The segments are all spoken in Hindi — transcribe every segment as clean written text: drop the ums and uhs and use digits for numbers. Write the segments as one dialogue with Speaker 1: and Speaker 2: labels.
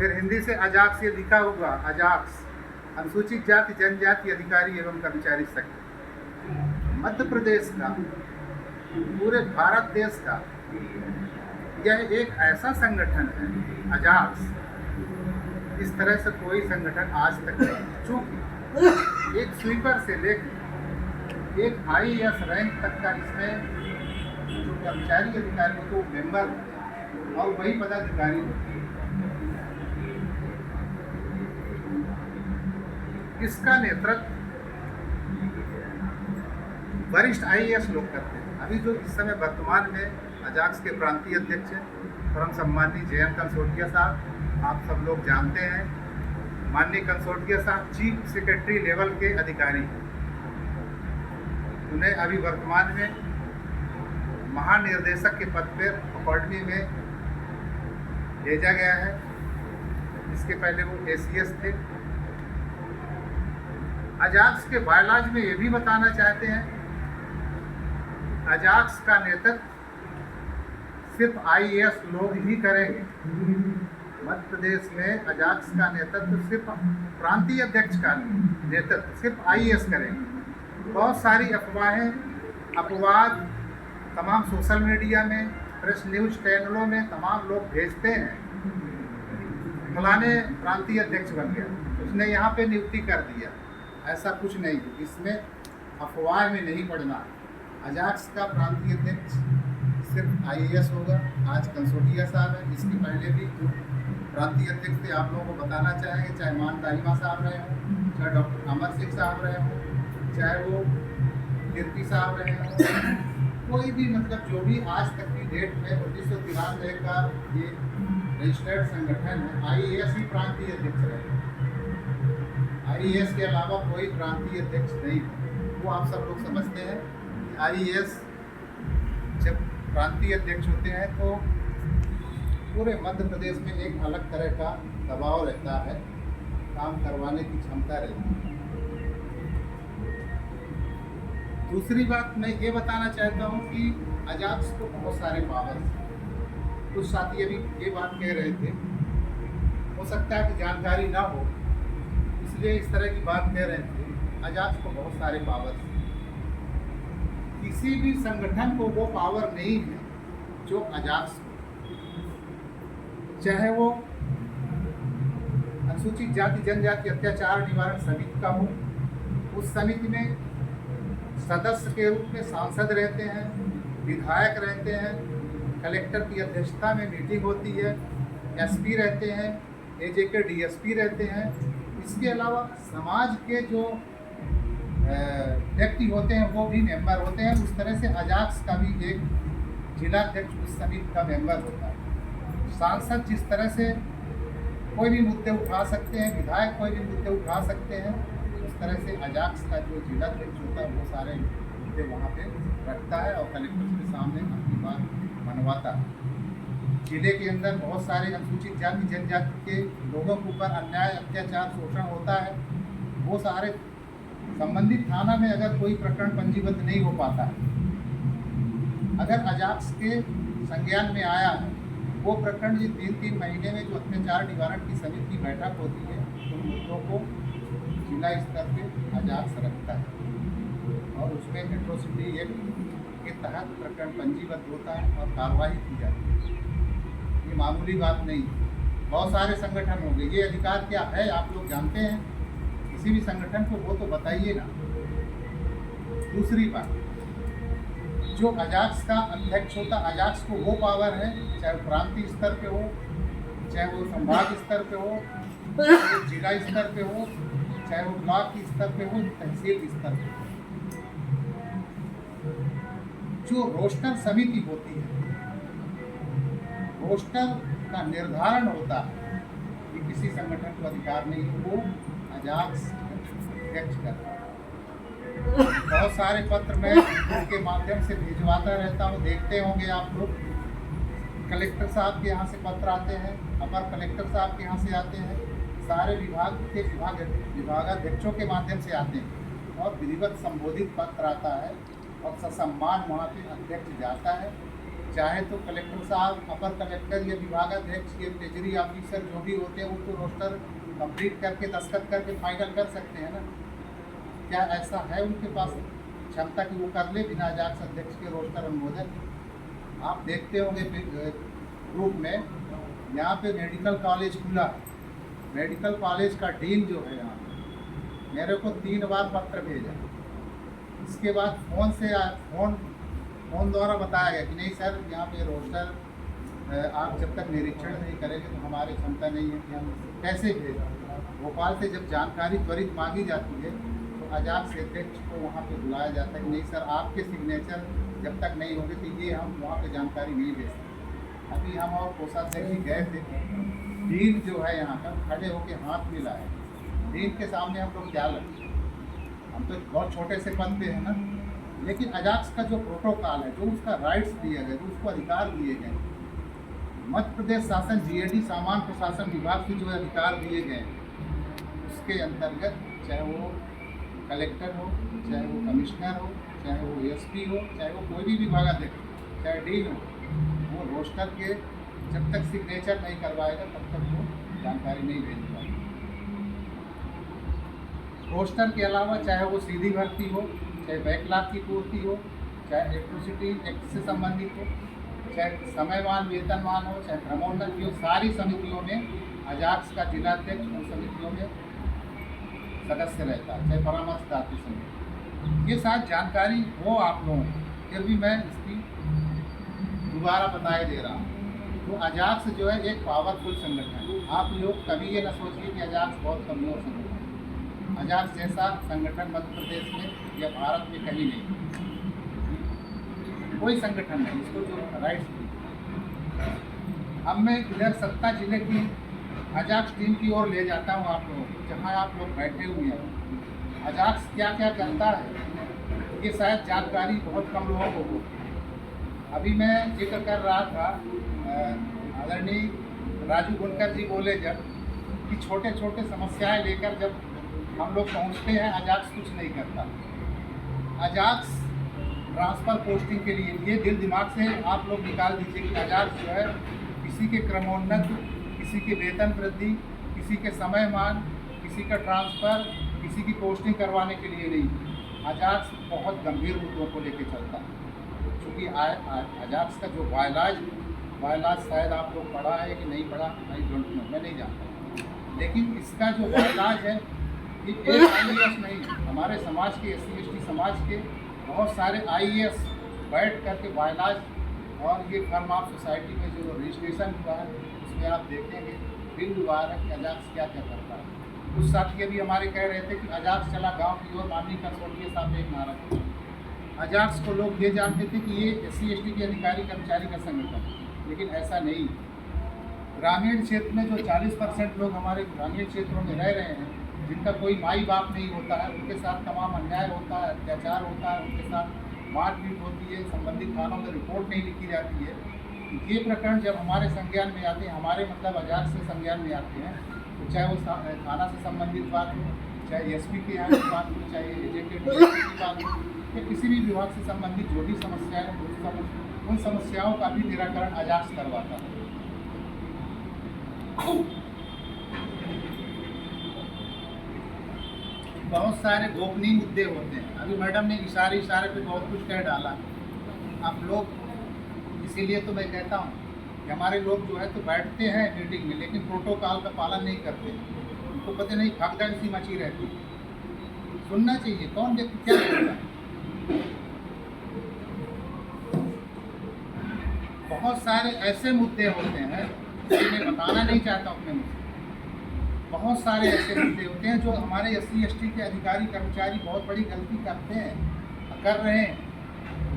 Speaker 1: फिर हिंदी से अजाक्स ये लिखा होगा, अजाक्स अनुसूचित जाति जनजाति अधिकारी एवं कर्मचारी संघ। मध्य प्रदेश का, पूरे भारत देश का यह एक ऐसा संगठन है अजाक्स, इस तरह से कोई संगठन आज तक नहीं। चूंकि एक स्वीपर से लेकर एक IAS रैंक तक का इसमें जो कर्मचारी अधिकारी होते हैं वो मेंबर होते हैं और वही पदाधिकारी होते हैं। इसका नेतृत्व वरिष्ठ IAS लोग करते हैं। अभी जो इस समय वर्तमान में अजाक्स के प्रांतीय अध्यक्ष हैं परम सम्माननीय JN कंसोटिया साहब, आप सब लोग जानते हैं। माननीय कंसोटिया साहब चीफ सेक्रेटरी लेवल के अधिकारी, उन्हें अभी वर्तमान में महानिर्देशक के पद पर अकादमी में भेजा गया है। इसके पहले वो ACS थे। अजाक्स के बायलॉज में ये भी बताना चाहते हैं, अजाक्स का नेतृत्व सिर्फ IAS लोग ही करेंगे। मध्य प्रदेश में अजाक्स का नेतृत्व सिर्फ प्रांतीय अध्यक्ष का नेतृत्व सिर्फ IAS करेंगे। बहुत सारी अपवाद तमाम सोशल मीडिया में, प्रेस न्यूज चैनलों में तमाम लोग भेजते हैं, फलाने प्रांतीय अध्यक्ष बन गया, उसने यहाँ पे नियुक्ति कर दिया। ऐसा कुछ नहीं, इसमें अफवाह में नहीं पड़ना। अजाक्स का प्रांतीय अध्यक्ष सिर्फ IAS होगा। आज कंसोटिया साहब हैं, इसके पहले भी जो प्रांतीय अध्यक्ष थे आप लोगों को बताना चाहेंगे, चाहे मान दाहिमा साहब रहे हों, चाहे डॉक्टर अमर सिंह साहब रहे हों, चाहे वो कीर्ति साहब रहे हों, कोई भी मतलब जो भी आज तक की डेट में 1993 का ये रजिस्टर्ड संगठन है, IAS ही प्रांतीय अध्यक्ष रहे। IAS के अलावा कोई प्रांतीय अध्यक्ष नहीं है। वो आप सब लोग समझते हैं कि IAS जब प्रांतीय अध्यक्ष होते हैं तो पूरे मध्य प्रदेश में एक अलग तरह का दबाव रहता है, काम करवाने की क्षमता रहती है। दूसरी बात मैं ये बताना चाहता हूँ कि अजाक्स को बहुत सारे पावर हैं। कुछ साथी अभी ये बात कह रहे थे, हो सकता है कि जानकारी ना हो इसलिए इस तरह की बात कह रहे थे। अजाक्स को बहुत सारे पावर हैं। किसी भी संगठन को वो पावर नहीं है जो अजाक्स को, चाहे वो अनुसूचित जाति जनजाति अत्याचार निवारण समिति का हो, उस समिति में सदस्य के रूप में सांसद रहते हैं, विधायक रहते हैं, कलेक्टर की अध्यक्षता में मीटिंग होती है, SP रहते हैं, AJ के DSP रहते हैं। इसके अलावा समाज के जो व्यक्ति होते हैं वो भी मेंबर होते हैं। उस तरह से अजाक्स का भी एक जिलाध्यक्ष उस समिति का मेंबर होता है। सांसद जिस तरह से कोई भी मुद्दे उठा सकते हैं, विधायक कोई भी मुद्दे उठा सकते हैं, उस तरह से अजाक्स का जो जिलाध्यक्ष होता है वो सारे मुद्दे वहाँ पे रखता है और कलेक्टर के सामने अपनी बात मनवाता है। जिले के अंदर बहुत सारे अनुसूचित जाति जनजाति के लोगों के ऊपर अन्याय, अत्याचार, शोषण होता है। वो सारे संबंधित थाना में अगर कोई प्रकरण पंजीबद्ध नहीं हो पाता है, अगर अजाक्स के संज्ञान में आया है वो प्रकरण जी 3-3 महीने में जो अत्याचार निवारण की समिति की बैठक होती है, उन मुद्दों को जिला स्तर पे अजाक्स रखता है और उसमें एट्रोसिटी एक्ट के तहत प्रकरण पंजीबद्ध होता है और कार्रवाई की जाती है। ये मामूली बात नहीं है। बहुत सारे संगठन होंगे, ये अधिकार क्या है आप लोग जानते हैं? किसी भी संगठन को वो तो बताइए ना। दूसरी बात, जो अजाक्स का अध्यक्ष होता, अजाक्स को वो पावर है, चाहे वो प्रांतीय स्तर पे हो, चाहे वो संभाग स्तर पे हो, चाहे वो जिला स्तर पे हो, चाहे वो ब्लॉक स्तर पे हो, तहसील स्तर पे हो। जो रोस्टर समिति होती है, रोस्टर का निर्धारण होता है कि किसी संगठन को अधिकार नहीं है, वो अजाक्स अध्यक्ष करता है। बहुत सारे पत्र मैं उनके माध्यम से भिजवाता रहता हूँ, देखते होंगे आप लोग। कलेक्टर साहब के यहाँ से पत्र आते हैं, अपर कलेक्टर साहब के यहाँ से आते हैं, सारे विभाग के विभागाध्यक्षों के माध्यम से आते हैं और विधिवत संबोधित पत्र आता है और ससम्मान वहाँ पे अध्यक्ष जाता है चाहे तो कलेक्टर साहब, अपर कलेक्टर या विभागाध्यक्ष या ट्रेजरी ऑफिसर जो भी होते हैं वो तो रोस्टर कंप्लीट करके दस्तखत करके फाइनल कर सकते हैं ना। क्या ऐसा है उनके पास क्षमता कि वो कर ले बिना अजाक्स अध्यक्ष के रोस्टर अनुमोदन? आप देखते होंगे ग्रुप में यहाँ पे मेडिकल कॉलेज खुला, मेडिकल कॉलेज का डीन जो है यहाँ मेरे को 3 बार पत्र भेजा। इसके बाद फ़ोन द्वारा बताया गया कि नहीं सर यहाँ पे रोस्टर आप जब तक निरीक्षण नहीं करेंगे तो हमारी क्षमता नहीं है कि हम कैसे भेजें। भोपाल से जब जानकारी त्वरित मांगी जाती है तो अजाक्स अध्यक्ष को वहाँ पे बुलाया जाता है कि नहीं सर आपके सिग्नेचर जब तक नहीं होंगे तो ये हम वहाँ पे जानकारी नहीं दे सकते। अभी हम और कोषाध्यक्ष जी गए थे, डीन जो है यहाँ पर खड़े होकर हाथ मिलाए। डीन के सामने हम लोग क्या लगे, हम तो बहुत छोटे से पद पे है ना। लेकिन अजाक्स का जो प्रोटोकॉल है, जो उसका राइट्स दिए गए, जो उसको अधिकार दिए गए, मध्य प्रदेश शासन जीएडी सामान्य प्रशासन विभाग से जो अधिकार दिए गए उसके अंतर्गत चाहे वो कलेक्टर हो, चाहे वो कमिश्नर हो, चाहे वो एसपी हो, चाहे वो कोई भी विभागाध्यक्ष, चाहे डीन हो, वो रोस्टर के जब तक सिग्नेचर नहीं करवाएगा तब तक वो जानकारी नहीं भेज पाएगा। रोस्टर के अलावा चाहे वो सीधी भर्ती हो, चाहे बैकलॉग की पूर्ति हो, चाहे इलेक्ट्रिसिटी एक्ट से संबंधित हो, चाहे समयमान वेतनमान हो, चाहे भ्रमोन्नति हो, सारी समितियों में अजाक्स का जिलाध्यक्ष उन समितियों में सदस्य रहता है, चाहे परामर्शदात्री समिति। ये सारी जानकारी हो आप लोगों को, फिर भी मैं इसकी दोबारा बताए दे रहा हूँ। तो अजाक्स जो है एक पावरफुल संगठन है। आप लोग कभी ये न सोचिए कि अजाक्स बहुत कमज़ोर संगठन है। अजाक्स जैसा संगठन मध्य प्रदेश में या भारत में कहीं नहीं, कोई संगठन नहीं इसको जो राइट्स दी। अब मैं इधर सत्ता जिले की अजाक्स टीम की ओर ले जाता हूँ आप लोगों को, जहाँ आप लोग बैठे हुए हैं। अजाक्स क्या क्या करता है ये शायद जानकारी बहुत कम लोगों को हो। अभी मैं जिक्र कर रहा था, आदरणीय राजू गुनकर जी बोले जब कि छोटे छोटे समस्याएं लेकर जब हम लोग पहुंचते हैं अजाक्स कुछ नहीं करता। अजाक्स ट्रांसफ़र पोस्टिंग के लिए, ये दिल दिमाग से आप लोग निकाल दीजिए कि अजाक्स जो है किसी के क्रमोन्नत, किसी के वेतन वृद्धि, किसी के समयमान, किसी का ट्रांसफ़र, किसी की पोस्टिंग करवाने के लिए नहीं। अजाक्स बहुत गंभीर मुद्दों को लेकर चलता है। क्योंकि अजाक्स का जो बायलाज शायद आप लोग पढ़ा है कि नहीं पढ़ा, आई डोंट नो, मैं नहीं जानता। लेकिन इसका जो बायलाज है ये एक IAS नहीं, हमारे समाज के SC/ST समाज के बहुत सारे IAS बैठ करके बायलाज और ये फर्म ऑफ सोसाइटी में जो रजिस्ट्रेशन हुआ है उसमें आप देखेंगे बिल हुआ है कि अजाक्स क्या क्या करता है। कुछ साथी अभी हमारे कह रहे थे कि अजाक्स चला गाँव की ओर, माननीय कसौटी साहब ने एक नारा दिया। अजाक्स को लोग ये जानते थे कि ये SC/ST के अधिकारी कर्मचारी का संगठन है, लेकिन ऐसा नहीं। ग्रामीण क्षेत्र में जो 40% लोग हमारे ग्रामीण क्षेत्रों में रह रहे हैं, जिनका कोई माई बाप नहीं होता है, उनके साथ तमाम अन्याय होता है, अत्याचार होता है, उनके साथ मारपीट होती है, संबंधित थानों में रिपोर्ट नहीं लिखी जाती है। ये प्रकरण जब हमारे संज्ञान में आते हैं, हमारे मतलब अजाक्स से संज्ञान में आते हैं, तो चाहे वो थाना से संबंधित बात हो, चाहे SP के यहाँ की बात हो, चाहे एजेंट DSP की बात हो, या किसी भी विभाग से संबंधित जो भी समस्याएं हैं उन समस्याओं का भी निराकरण अजाक्स करवाता है। बहुत सारे गोपनीय मुद्दे होते हैं। अभी मैडम ने इशारे पे बहुत कुछ कह डाला आप लोग, इसीलिए तो मैं कहता हूँ कि हमारे लोग जो है तो बैठते हैं मीटिंग में, लेकिन प्रोटोकॉल का पालन नहीं करते। उनको पता नहीं भगदड़ सी मची रहती है। सुनना चाहिए कौन व्यक्ति क्या कहता है। बहुत सारे ऐसे मुद्दे होते हैं जो मैं बताना नहीं चाहता अपने मुझे। बहुत सारे ऐसे मुद्दे होते हैं जो हमारे SC/ST के अधिकारी कर्मचारी बहुत बड़ी गलती करते हैं, कर रहे हैं।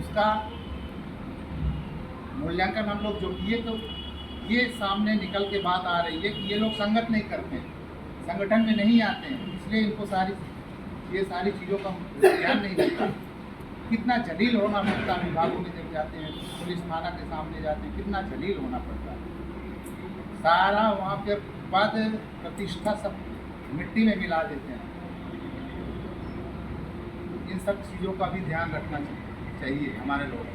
Speaker 1: उसका मूल्यांकन हम लोग जो किए तो ये सामने निकल के बात आ रही है कि ये लोग संगत नहीं करते हैं, संगठन में नहीं आते हैं, इसलिए इनको ये सारी चीज़ों का ध्यान नहीं देता। कितना जलील होना पड़ता है विभागों में जब जाते हैं, पुलिस थाना के सामने जाते हैं, कितना जलील होना पड़ता है। सारा वहाँ पे पद प्रतिष्ठा सब मिट्टी में मिला देते हैं। इन सब चीज़ों का भी ध्यान रखना चाहिए हमारे लोग।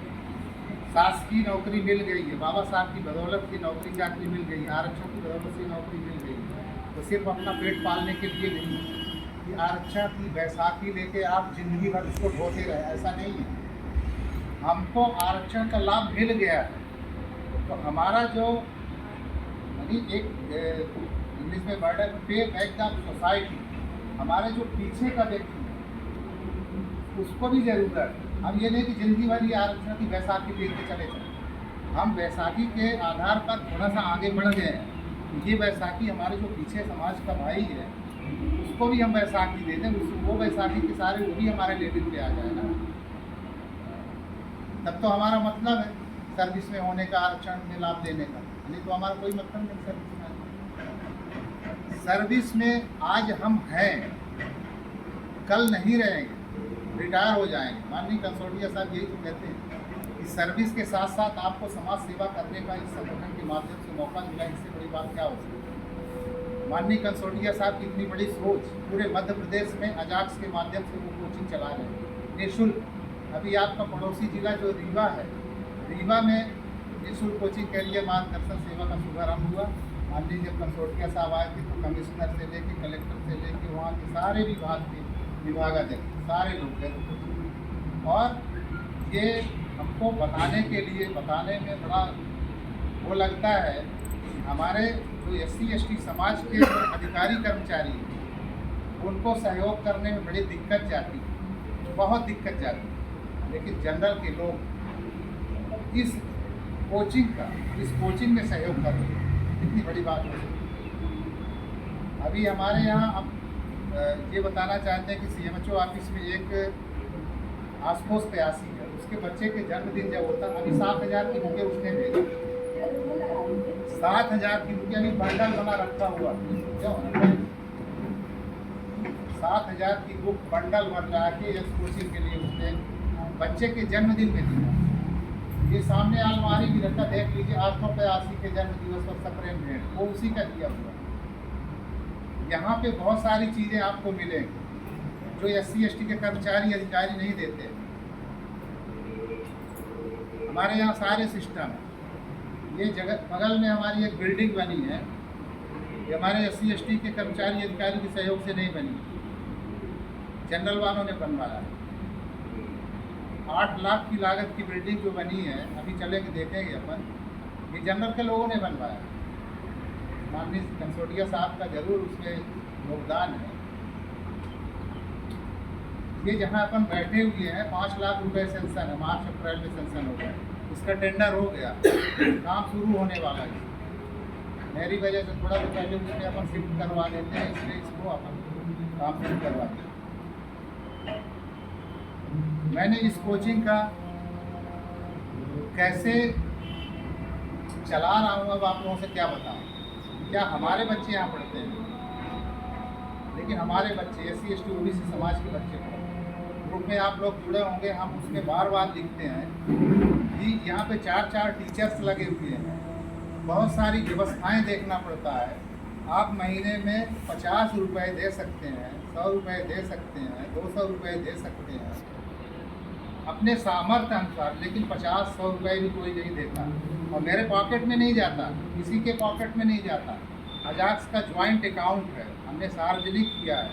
Speaker 1: शासकीय नौकरी मिल गई है, बाबा साहब की बदौलत की नौकरी चाकरी मिल गई है, आरक्षण की बदौलत से नौकरी मिल गई है, तो सिर्फ अपना पेट पालने के लिए नहीं कि आरक्षण की बैसाखी लेके आप जिंदगी भर उसको ढोते रहे, ऐसा नहीं है। हमको आरक्षण का लाभ मिल गया है, तो हमारा जो यानी एक इंग्लिश में वर्ड है पे बैक द सोसाइटी, हमारे जो पीछे का व्यक्ति है उसको भी ज़रूरत है। हम ये नहीं कि जिंदगी भर ये आरक्षण की बैसाखी लेके चले जाए, हम बैसाखी के आधार पर थोड़ा सा आगे बढ़ गए हैं। ये बैसाखी हमारे जो पीछे समाज का भाई है उसको भी हम बैसाखी दे दें, वो बैसाखी के सारे वो भी हमारे लेवल पे आ जाए ना, तब तो हमारा मतलब है सर्विस में होने का, आरक्षण में लाभ देने का। नहीं तो हमारा कोई मतलब नहीं सर्विस में। सर्विस में आज हम हैं, कल नहीं रहेंगे, रिटायर हो जाएंगे। माननीय कंसोटिया साहब यही तो कहते हैं कि सर्विस के साथ साथ आपको समाज सेवा करने का इस संगठन के माध्यम से मौका मिला, इससे बड़ी बात क्या हो सकती है। माननीय कंसोटिया साहब की इतनी बड़ी सोच, पूरे मध्य प्रदेश में अजाक्स के माध्यम से वो कोचिंग चला रहे हैं निःशुल्क। अभी आपका पड़ोसी जिला जो रीवा है, रीवा में निःशुल्क कोचिंग के लिए मार्गदर्शन सेवा का शुभारंभ हुआ। माननीय जब कंसोटिया साहब आए थे तो कमिश्नर से लेके कलेक्टर से लेके वहाँ के सारे विभाग के विभागाध्यक्ष सारे लोग गए, और ये हमको बताने के लिए, बताने में बड़ा वो लगता है कि हमारे जो SC/ST समाज के अधिकारी कर्मचारी हैं उनको सहयोग करने में बड़ी दिक्कत जाती है, बहुत दिक्कत जाती है। लेकिन जनरल के लोग इस कोचिंग में सहयोग कर रहे हैं, इतनी बड़ी बात हो सकती है। अभी हमारे यहाँ अब ये बताना चाहते हैं कि CMHO ऑफिस में एक आशुतोष प्रयासी है, उसके बच्चे के जन्मदिन जब होता है, अभी 7,000 की रुपये उसने भेजे, 7,000 की रुपये अभी बंडल बना रखा हुआ, 7,000 की बुक बंडल बना के इस कोचिंग के लिए उसने बच्चे के जन्मदिन में दिया। ये सामने अलमारी भी रखा, देख लीजिए, आशुतोष प्रयासी के जन्म दिवस पर सप्रेम भेंट वो उसी का दिया हुआ। यहाँ पे बहुत सारी चीज़ें आपको मिलेंगी जो SC/ST के कर्मचारी अधिकारी नहीं देते। हमारे यहाँ सारे सिस्टम है। ये जगह बगल में हमारी एक बिल्डिंग बनी है, ये हमारे SC/ST के कर्मचारी अधिकारी के सहयोग से नहीं बनी, जनरल वालों ने बनवाया। 8 लाख की लागत की बिल्डिंग जो बनी है, अभी चलेंगे देखेंगे अपन, ये जनरल के लोगों ने बनवाया। माननीय कंसोटिया साहब का जरूर उसमें योगदान है। ये जहाँ अपन बैठे हुए हैं 5 लाख रुपए सेंसन है, मार्च अप्रैल में सेंसन हो गया, इसका टेंडर हो गया, काम शुरू होने वाला है। मेरी वजह से थोड़ा तो पहले उसमें अपन शिफ्ट करवा देते हैं, इसलिए इसको अपन काम शुरू करवा दें। मैंने इस कोचिंग का कैसे चला रहा हूँ, अब आप लोगों से क्या बताऊँ। क्या हमारे बच्चे यहाँ पढ़ते हैं, लेकिन हमारे बच्चे SC/ST OBC समाज के बच्चे पढ़ते हैं। ग्रुप में आप लोग जुड़े होंगे, हम उसमें बार बार लिखते हैं कि यहाँ पे 4 टीचर्स लगे हुए हैं, बहुत सारी व्यवस्थाएं देखना पड़ता है। आप महीने में 50 रुपये दे सकते हैं, 100 रुपये दे सकते हैं, 200 रुपये दे सकते हैं अपने सामर्थ्य अनुसार, लेकिन 50-100 रुपये भी कोई नहीं देता, और मेरे पॉकेट में नहीं जाता, किसी के पॉकेट में नहीं जाता। अजाक्स का ज्वाइंट अकाउंट है, हमने सार्वजनिक किया है।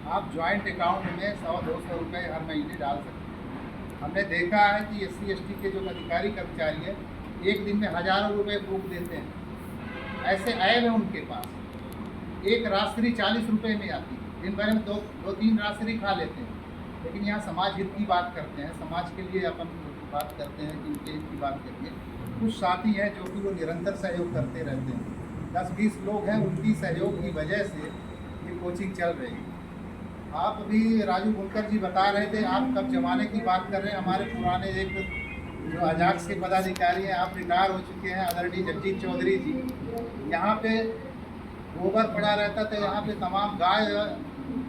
Speaker 1: आप ज्वाइंट अकाउंट में 100-200 रुपये हर महीने डाल सकते हैं। हमने देखा है कि SC/ST के जो अधिकारी कर्मचारी है एक दिन में हज़ारों रुपये बुक देते हैं, ऐसे ऐप है उनके पास। एक राशि 40 रुपये में आती है, दिन भर में 2-3 राशि खा लेते हैं। लेकिन यहाँ समाज हित की बात करते हैं, समाज के लिए अपन बात करते हैं कि उनके हित की बात करिए। कुछ साथी हैं जो कि वो निरंतर सहयोग करते रहते हैं, 10-20 लोग हैं, उनकी सहयोग की वजह से ये कोचिंग चल रही है। आप अभी राजू बुनकर जी बता रहे थे, आप कब ज़माने की बात कर रहे हैं। हमारे पुराने एक जो अजाक्स के पदाधिकारी हैं, आप रिटायर हो चुके हैं, आदरणीय जगजीत चौधरी जी, यहाँ पे गोबर पड़ा रहता था, यहाँ पे तमाम गाय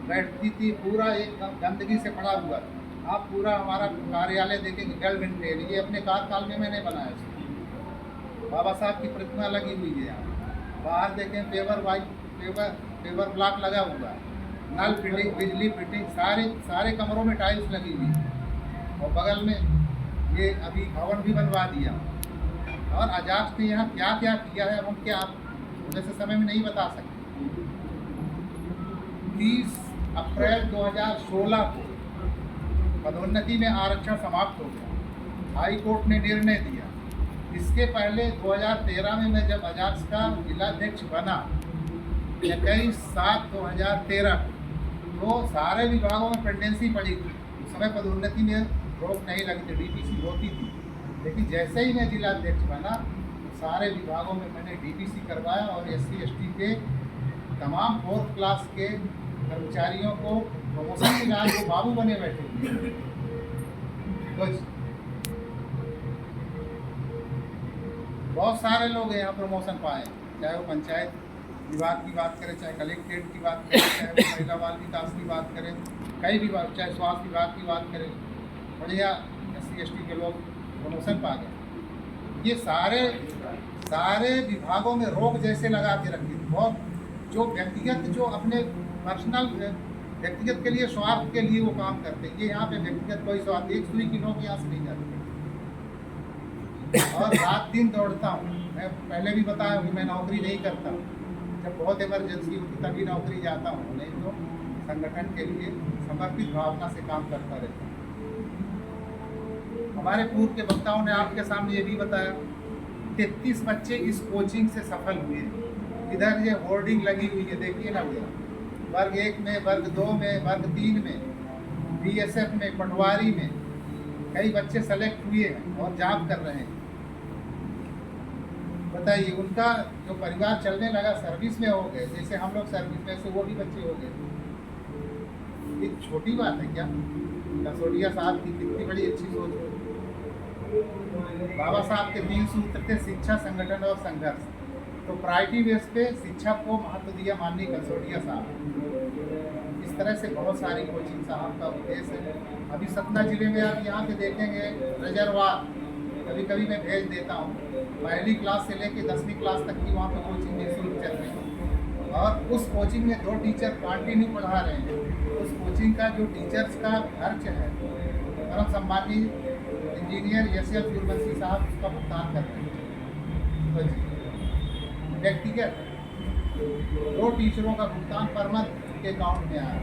Speaker 1: बैठती थी, पूरा एक गंदगी से पड़ा हुआ था। आप पूरा हमारा कार्यालय देखेंगे वेल मेंटेन, ये अपने कार्यकाल में मैंने बनाया इसको। बाबा साहब की प्रतिमा लगी हुई है यहाँ। बाहर देखें पेवर ब्लॉक लगा हुआ है, नल फिटिंग, बिजली फिटिंग, सारे कमरों में टाइल्स लगी हुई है। और बगल में ये अभी भवन भी बनवा दिया। और अजाक्स ने यहाँ क्या क्या किया है हम क्या थोड़े से समय में नहीं बता सकते। 30 अप्रैल 2016 को पदोन्नति में आरक्षण समाप्त हो गया, हाई कोर्ट ने निर्णय दिया। इसके पहले 2013 में मैं जब अजाक्स का जिलाध्यक्ष बना 21/7/2013 तो सारे विभागों में पेंडेंसी पड़ी थी। उस समय पदोन्नति में रोक नहीं लगी थी, डीपीसी होती थी। लेकिन जैसे ही मैं जिलाध्यक्ष बना सारे विभागों में मैंने डीपीसी करवाया और SC/ST के तमाम 4th क्लास के कर्मचारियों को प्रमोशन के बाद वो बाबू बने बैठे हुए। तो बहुत सारे लोग यहाँ प्रमोशन पाए, चाहे वो पंचायत विभाग की बात करें, चाहे कलेक्ट्रेट की बात करें, चाहे वो महिला बाल विकास की बात करें, कई विभाग, चाहे स्वास्थ्य विभाग की बात करें, बढ़िया SC/ST के लोग प्रमोशन पा गए। ये सारे विभागों में रोक जैसे लगा के रखी थी। बहुत जो व्यक्तिगत जो अपने पर्सनल व्यक्तिगत के लिए स्वार्थ के लिए वो काम करते हैं, ये यहाँ पे व्यक्तिगत कोई स्वार्थ, एक सुई की नौकरी यहाँ से नहीं जाती। और रात दिन दौड़ता हूँ। मैं पहले भी बताया कि मैं नौकरी नहीं करता, जब बहुत इमरजेंसी होती तभी नौकरी जाता हूँ, नहीं तो संगठन के लिए समर्पित भावना से काम करता रहता हूँ। हमारे पूर्व के वक्ताओं ने आपके सामने ये भी बताया 33 बच्चे इस कोचिंग से सफल हुए। इधर ये होर्डिंग लगी हुई है, देखिए ना भैया, वर्ग 1 में, वर्ग 2 में, वर्ग 3 में, BSF में, पटवारी में कई बच्चे सेलेक्ट हुए हैं और जॉब कर रहे हैं। बताइए, उनका जो परिवार चलने लगा सर्विस में हो गए, जैसे हम लोग सर्विस में, से वो भी बच्चे हो गए। ये छोटी बात है क्या? कसोडिया साहब की कितनी बड़ी अच्छी सोच है। बाबा साहब के 3 सूत्र थे, शिक्षा, संगठन और संघर्ष। तो प्रायोरिटी बेस पे शिक्षा को महत्व दिया माननीय कसोडिया साहब। इस तरह से बहुत सारी कोचिंग साहब का उद्देश्य है। अभी सतना जिले में आप यहाँ पे देखेंगे रिजर्वार, कभी कभी मैं भेज देता हूँ, 1ली क्लास से लेकर 10वीं क्लास तक की वहाँ पे कोचिंग निःशुल्क चल रही है। और उस कोचिंग में 2 टीचर कंटिन्यू पढ़ा रहे हैं। उस कोचिंग का जो टीचर्स का खर्च है, परम सम्मानित इंजीनियर SL सूर्यवंशी साहब उसका भुगतान कर रहे हैं। तो व्यक्तिगत 2 टीचरों का भुगतान पर मंथ उनके अकाउंट में आ रहा है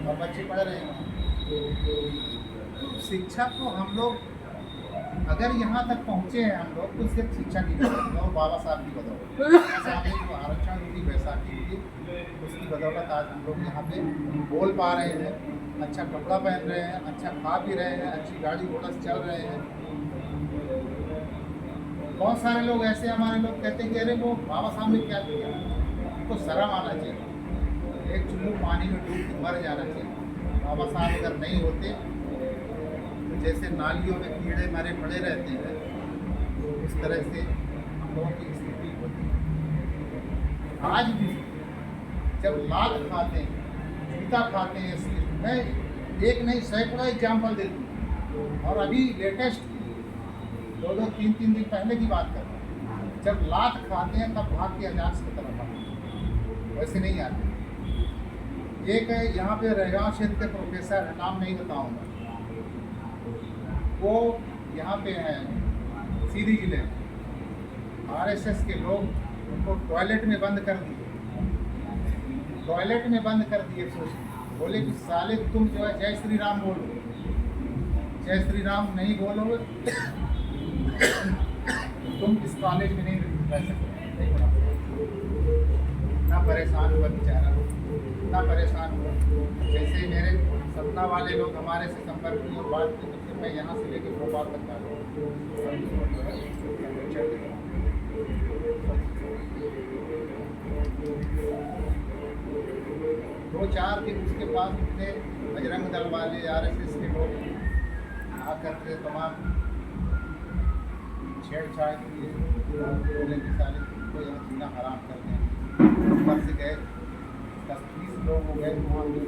Speaker 1: और बच्चे पढ़ रहे हैं। शिक्षा को हम लोग अगर यहाँ तक पहुँचे हैं हम लोग, तो सिर्फ शिक्षा की बदौलत और बाबा साहब की बदौलत, सामने जो आरक्षण हुई बैसाखी की, उसकी बदौलत आज हम लोग यहाँ पे बोल पा रहे हैं, अच्छा कपड़ा पहन रहे हैं, अच्छा खा पी रहे हैं, अच्छी गाड़ी घोड़ा से चल रहे हैं। बहुत सारे लोग ऐसे हमारे लोग कहते हैं कि अरे वो बाबा साहब ने क्या किया, उनको शर्म आना चाहिए, एक चुल्लू पानी में डूब के मर जाना चाहिए। बाबा साहब अगर नहीं होते तो जैसे नालियों में कीड़े मरे पड़े रहते हैं, इस तरह से हम लोगों की स्थिति होती है। आज भी जब लात खाते हैं, जूता खाते हैं, मैं एक नहीं सैकड़ों एग्जाम्पल देती हूँ। और अभी लेटेस्ट 2-2, 3-3 दिन पहले की बात कर रहा हूँ, जब लात खाते हैं तब भाग के अजाक्स की तरफ आते हैं, वैसे नहीं आते। एक यहाँ पे रहगांव क्षेत्र के प्रोफेसर है, नाम नहीं बताऊँगा, वो यहाँ पे हैं सीधी जिले में, RSS के लोग उनको टॉयलेट में बंद कर दिए, टॉयलेट में बंद कर दिए। बोले कि साले तुम जो है जय श्री राम बोलो, जय श्री राम नहीं बोलोगे तुम इस कॉलेज में नहीं रह सकते। नहीं पढ़ा, ना परेशान हुआ बेचारा, ना परेशान हुआ। जैसे मेरे सतना वाले लोग हमारे से संपर्क किए और बात की, तो फिर मैं यहाँ से लेकर भोपाल तक आ गया। 2-4 दिन उसके पास उठे बजरंग दल वाले, RSS के लोग आकर के तमाम छेड़छाड़ की, बोले कि साले को यहाँ जीना हराम कर दें। ऊपर से गए 10-20 लोग हो गए वहाँ पे